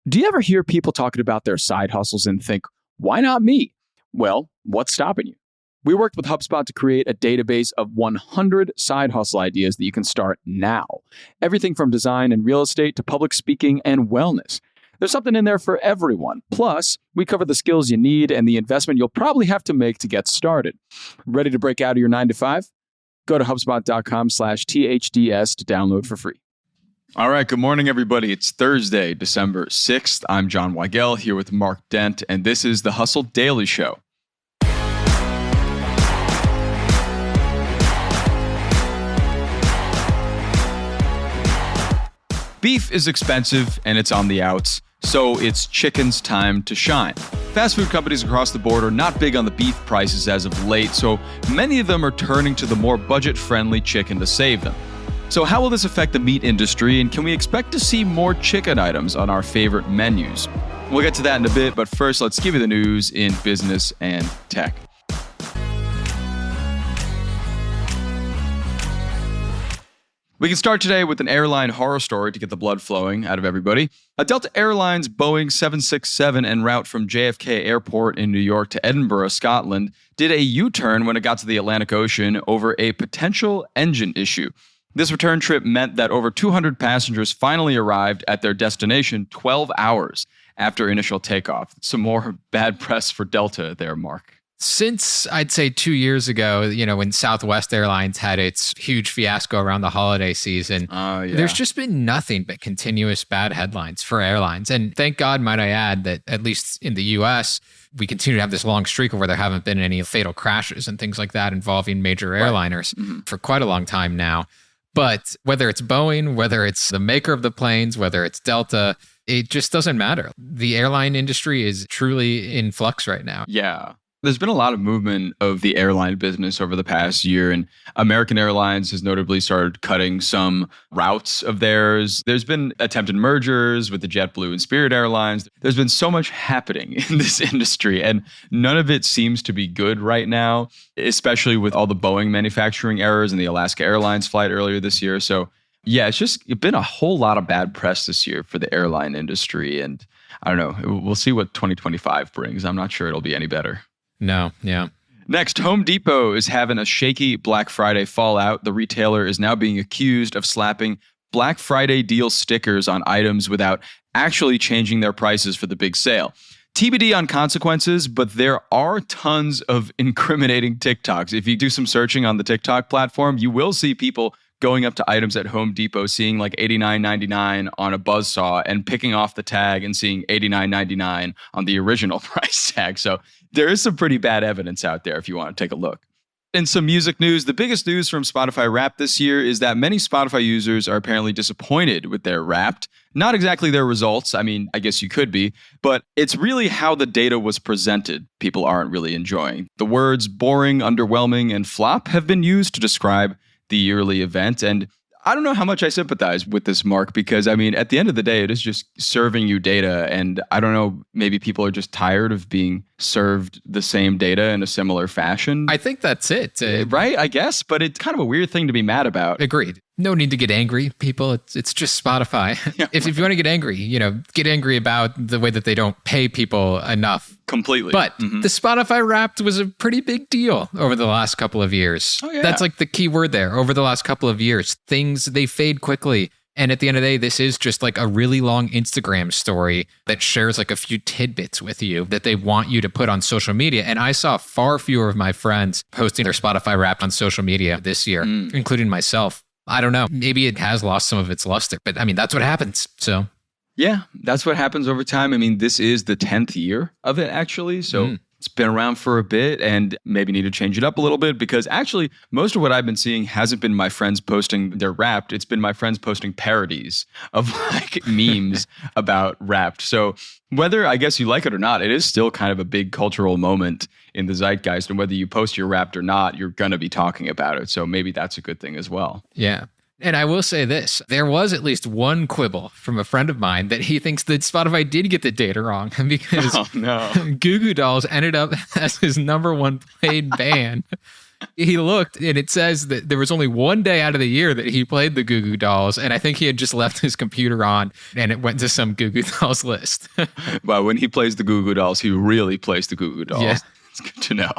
Do you ever hear people talking about their side hustles and think, why not me? Well, what's stopping you? We worked with HubSpot to create a database of 100 side hustle ideas that you can start now. Everything from design and real estate to public speaking and wellness. There's something in there for everyone. Plus, we cover the skills you need and the investment you'll probably have to make to get started. Ready to break out of your 9 to 5? Go to HubSpot.com/THDS to download for free. All right, good morning, everybody. It's Thursday, December 6th. I'm John Weigell here with Mark Dent, and this is the Hustle Daily Show. Beef is expensive and it's on the outs, so it's chicken's time to shine. Fast food companies across the board are not big on the beef prices as of late, so many of them are turning to the more budget-friendly chicken to save them. So how will this affect the meat industry, and can we expect to see more chicken items on our favorite menus? We'll get to that in a bit, but first let's give you the news in business and tech. We can start today with an airline horror story to get the blood flowing out of everybody. A Delta Airlines Boeing 767 en route from JFK Airport in New York to Edinburgh, Scotland, did a U-turn when it got to the Atlantic Ocean over a potential engine issue. This return trip meant that over 200 passengers finally arrived at their destination 12 hours after initial takeoff. Some more bad press for Delta there, Mark. Since I'd say 2 years ago, when Southwest Airlines had its huge fiasco around the holiday season, there's just been nothing but continuous bad headlines for airlines. And thank God, might I add, that at least in the US, we continue to have this long streak where there haven't been any fatal crashes and things like that involving major airliners for quite a long time now. But whether it's Boeing, whether it's the maker of the planes, whether it's Delta, it just doesn't matter. The airline industry is truly in flux right now. Yeah. There's been a lot of movement of the airline business over the past year, and American Airlines has notably started cutting some routes of theirs. There's been attempted mergers with the JetBlue and Spirit Airlines. There's been so much happening in this industry, and none of it seems to be good right now, especially with all the Boeing manufacturing errors and the Alaska Airlines flight earlier this year. So yeah, it's been a whole lot of bad press this year for the airline industry, and I don't know. We'll see what 2025 brings. I'm not sure it'll be any better. No, yeah. Next, Home Depot is having a shaky Black Friday fallout. The retailer is now being accused of slapping Black Friday deal stickers on items without actually changing their prices for the big sale. TBD on consequences, but there are tons of incriminating TikToks. If you do some searching on the TikTok platform, you will see people going up to items at Home Depot, seeing like $89.99 on a buzzsaw and picking off the tag and seeing $89.99 on the original price tag. So there is some pretty bad evidence out there if you want to take a look. In some music news, the biggest news from Spotify Wrapped this year is that many Spotify users are apparently disappointed with their Wrapped. Not exactly their results. I mean, I guess you could be, but it's really how the data was presented people aren't really enjoying. The words boring, underwhelming, and flop have been used to describe the yearly event. And I don't know how much I sympathize with this, Mark, because I mean, at the end of the day, it is just serving you data. And I don't know, maybe people are just tired of being served the same data in a similar fashion. I think that's it. Right, I guess, but it's kind of a weird thing to be mad about. Agreed. No need to get angry, people. It's just Spotify. Yeah. If you want to get angry, get angry about the way that they don't pay people enough. Completely. But the Spotify Wrapped was a pretty big deal over the last couple of years. Oh, yeah. That's like the key word there. Over the last couple of years, things, they fade quickly. And at the end of the day, this is just like a really long Instagram story that shares like a few tidbits with you that they want you to put on social media. And I saw far fewer of my friends posting their Spotify Wrapped on social media this year, including myself. I don't know. Maybe it has lost some of its luster, but I mean, that's what happens. So yeah, that's what happens over time. I mean, this is the 10th year of it, actually. So it's been around for a bit and maybe need to change it up a little bit, because actually most of what I've been seeing hasn't been my friends posting their Wrapped. It's been my friends posting parodies of like memes about Wrapped. So whether, I guess, you like it or not, it is still kind of a big cultural moment in the zeitgeist. And whether you post your Wrapped or not, you're going to be talking about it. So maybe that's a good thing as well. Yeah. And I will say this, there was at least one quibble from a friend of mine that he thinks that Spotify did get the data wrong because Goo Goo Dolls ended up as his number one played band He looked, and it says that there was only one day out of the year that he played the Goo Goo Dolls, and I think he had just left his computer on, and it went to some Goo Goo Dolls list. But when he plays the Goo Goo Dolls, he really plays the Goo Goo Dolls. Yeah. It's good to know.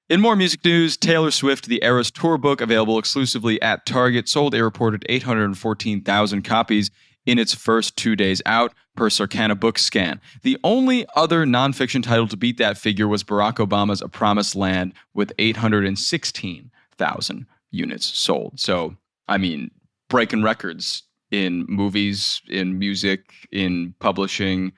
In more music news, Taylor Swift, the Eras Tour book, available exclusively at Target, sold a reported 814,000 copies in its first 2 days out, per Circana Bookscan. The only other nonfiction title to beat that figure was Barack Obama's A Promised Land, with 816,000 units sold. So, I mean, breaking records in movies, in music, in publishing.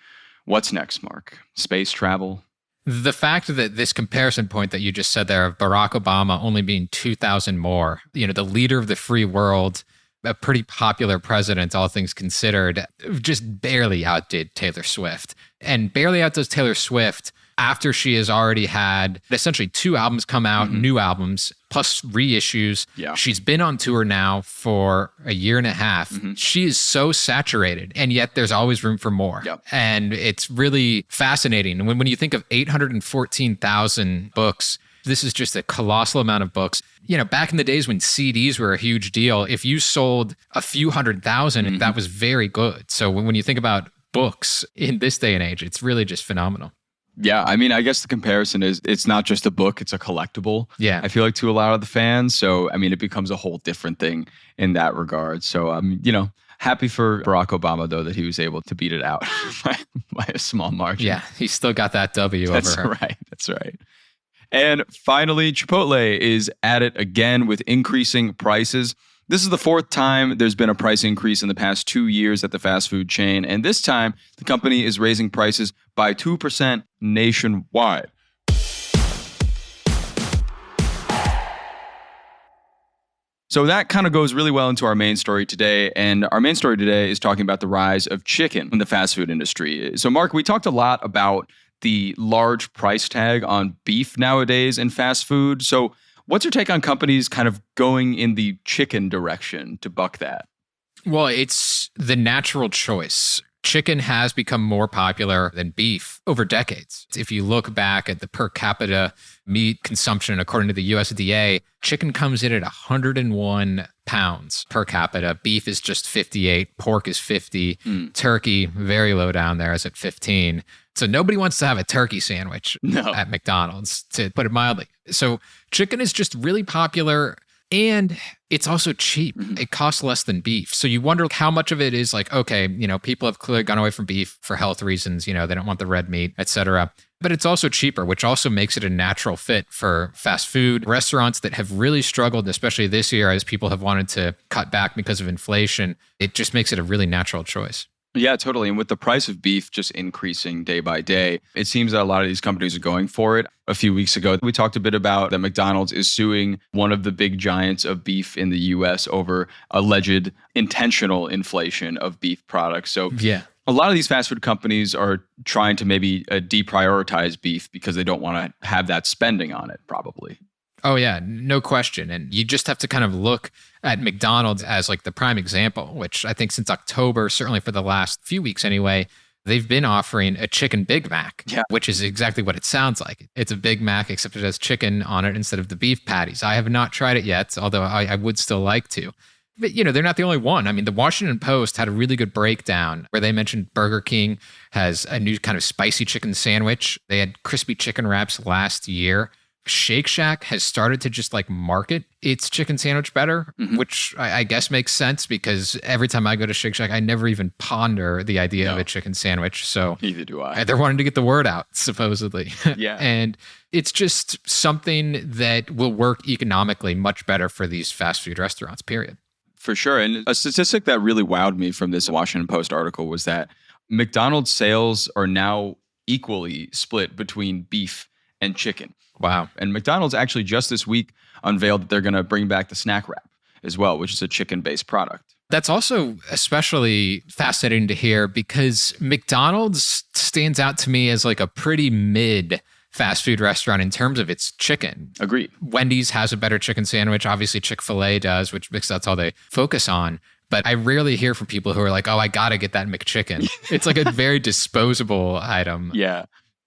What's next, Mark? Space travel? The fact that this comparison point that you just said there of Barack Obama only being 2,000 more, the leader of the free world, a pretty popular president, all things considered, just barely outdid Taylor Swift. And barely outdoes Taylor Swift after she has already had essentially 2 albums come out, new albums, plus reissues. Yeah. She's been on tour now for a year and a half. She is so saturated, and yet there's always room for more. Yep. And it's really fascinating. When you think of 814,000 books, this is just a colossal amount of books. Back in the days when CDs were a huge deal, if you sold a few 100,000, that was very good. So when you think about books in this day and age, it's really just phenomenal. Yeah, I mean, I guess the comparison is it's not just a book, it's a collectible. Yeah. I feel like to a lot of the fans. So, I mean, it becomes a whole different thing in that regard. So, happy for Barack Obama, though, that he was able to beat it out by a small margin. Yeah, he's still got that W over her. That's right. And finally, Chipotle is at it again with increasing prices. This is the 4th time there's been a price increase in the past 2 years at the fast food chain. And this time, the company is raising prices by 2% nationwide. So that kind of goes really well into our main story today. And our main story today is talking about the rise of chicken in the fast food industry. So, Mark, we talked a lot about the large price tag on beef nowadays in fast food. So what's your take on companies kind of going in the chicken direction to buck that? Well, it's the natural choice. Chicken has become more popular than beef over decades. If you look back at the per capita meat consumption, according to the USDA, chicken comes in at 101 pounds per capita. Beef is just 58. Pork is 50. Turkey, very low down there, is at 15. So nobody wants to have a turkey sandwich at McDonald's, to put it mildly. So chicken is just really popular, and it's also cheap. It costs less than beef. So you wonder how much of it is like, okay, people have clearly gone away from beef for health reasons. They don't want the red meat, etc. But it's also cheaper, which also makes it a natural fit for fast food restaurants that have really struggled, especially this year as people have wanted to cut back because of inflation. It just makes it a really natural choice. Yeah, totally. And with the price of beef just increasing day by day, it seems that a lot of these companies are going for it. A few weeks ago, we talked a bit about that McDonald's is suing one of the big giants of beef in the US over alleged intentional inflation of beef products. So yeah, a lot of these fast food companies are trying to maybe deprioritize beef because they don't want to have that spending on it, probably. Oh, yeah, no question. And you just have to kind of look at McDonald's as like the prime example, which I think since October, certainly for the last few weeks anyway, they've been offering a chicken Big Mac, which is exactly what it sounds like. It's a Big Mac, except it has chicken on it instead of the beef patties. I have not tried it yet, although I would still like to. But, they're not the only one. I mean, the Washington Post had a really good breakdown where they mentioned Burger King has a new kind of spicy chicken sandwich. They had crispy chicken wraps last year. Shake Shack has started to just like market its chicken sandwich better, which I guess makes sense because every time I go to Shake Shack, I never even ponder the idea of a chicken sandwich. So neither do I. They're wanting to get the word out, supposedly. Yeah. And it's just something that will work economically much better for these fast food restaurants, period. For sure. And a statistic that really wowed me from this Washington Post article was that McDonald's sales are now equally split between beef and chicken. Wow. And McDonald's actually just this week unveiled that they're going to bring back the snack wrap as well, which is a chicken-based product. That's also especially fascinating to hear because McDonald's stands out to me as like a pretty mid fast food restaurant in terms of its chicken. Agreed. Wendy's has a better chicken sandwich. Obviously, Chick-fil-A does, because that's all they focus on. But I rarely hear from people who are like, oh, I got to get that McChicken. It's like a very disposable item. Yeah.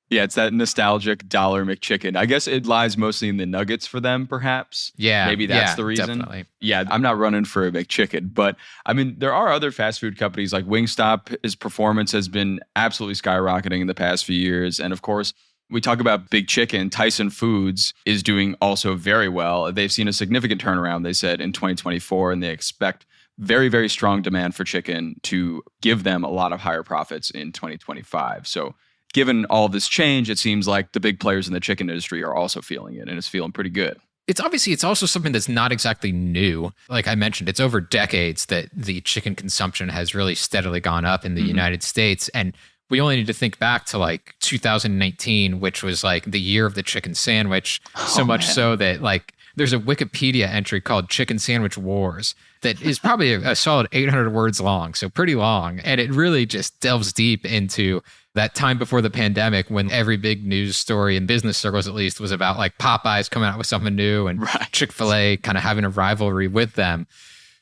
Yeah, it's that nostalgic dollar McChicken. I guess it lies mostly in the nuggets for them, perhaps. Yeah. Maybe that's the reason. Definitely. Yeah, I'm not running for a McChicken. But I mean, there are other fast food companies like Wingstop. His performance has been absolutely skyrocketing in the past few years. And of course, we talk about Big Chicken. Tyson Foods is doing also very well. They've seen a significant turnaround, they said, in 2024, and they expect very, very strong demand for chicken to give them a lot of higher profits in 2025. So given all this change, it seems like the big players in the chicken industry are also feeling it, and it's feeling pretty good. It's also something that's not exactly new. Like I mentioned, it's over decades that the chicken consumption has really steadily gone up in the United States. And we only need to think back to like 2019, which was like the year of the chicken sandwich. So that like there's a Wikipedia entry called Chicken Sandwich Wars that is probably a solid 800 words long. So pretty long. And it really just delves deep into that time before the pandemic when every big news story in business circles, at least, was about like Popeyes coming out with something new and Chick-fil-A kind of having a rivalry with them.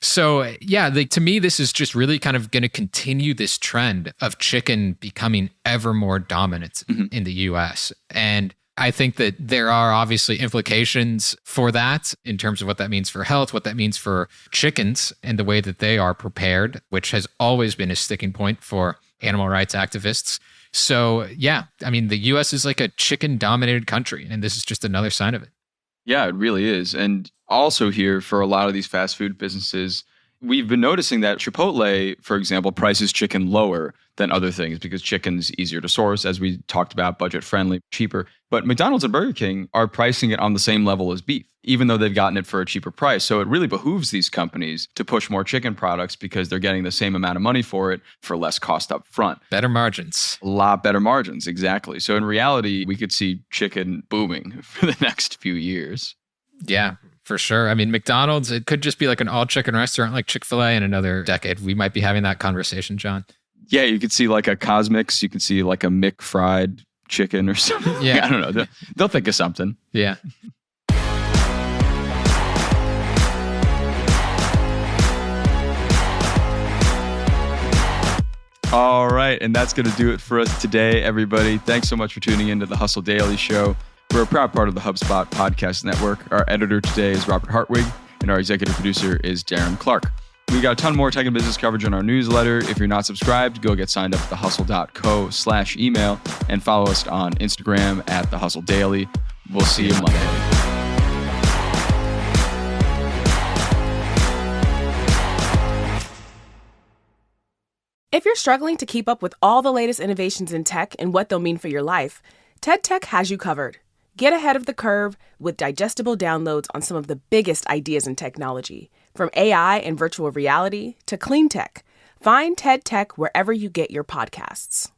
So yeah, to me, this is just really kind of going to continue this trend of chicken becoming ever more dominant in the US. And I think that there are obviously implications for that in terms of what that means for health, what that means for chickens and the way that they are prepared, which has always been a sticking point for animal rights activists. So yeah, I mean, the US is like a chicken dominated country, and this is just another sign of it. Yeah, it really is. And also here for a lot of these fast food businesses, we've been noticing that Chipotle, for example, prices chicken lower than other things because chicken's easier to source, as we talked about, budget friendly, cheaper. But McDonald's and Burger King are pricing it on the same level as beef, even though they've gotten it for a cheaper price. So it really behooves these companies to push more chicken products because they're getting the same amount of money for it for less cost up front. Better margins. A lot better margins, exactly. So in reality, we could see chicken booming for the next few years. Yeah, for sure. I mean, McDonald's, it could just be like an all chicken restaurant like Chick-fil-A in another decade. We might be having that conversation, John. Yeah, you could see like a Cosmix. You could see like a McFried chicken or something. Yeah. I don't know. They'll think of something. Yeah. All right. And that's going to do it for us today, everybody. Thanks so much for tuning into the Hustle Daily Show. We're a proud part of the HubSpot Podcast Network. Our editor today is Robert Hartwig, and our executive producer is Darren Clark. We got a ton more tech and business coverage on our newsletter. If you're not subscribed, go get signed up at thehustle.co/email and follow us on Instagram at The Hustle Daily. We'll see you Monday. If you're struggling to keep up with all the latest innovations in tech and what they'll mean for your life, TED Tech has you covered. Get ahead of the curve with digestible downloads on some of the biggest ideas in technology, from AI and virtual reality to clean tech. Find TED Tech wherever you get your podcasts.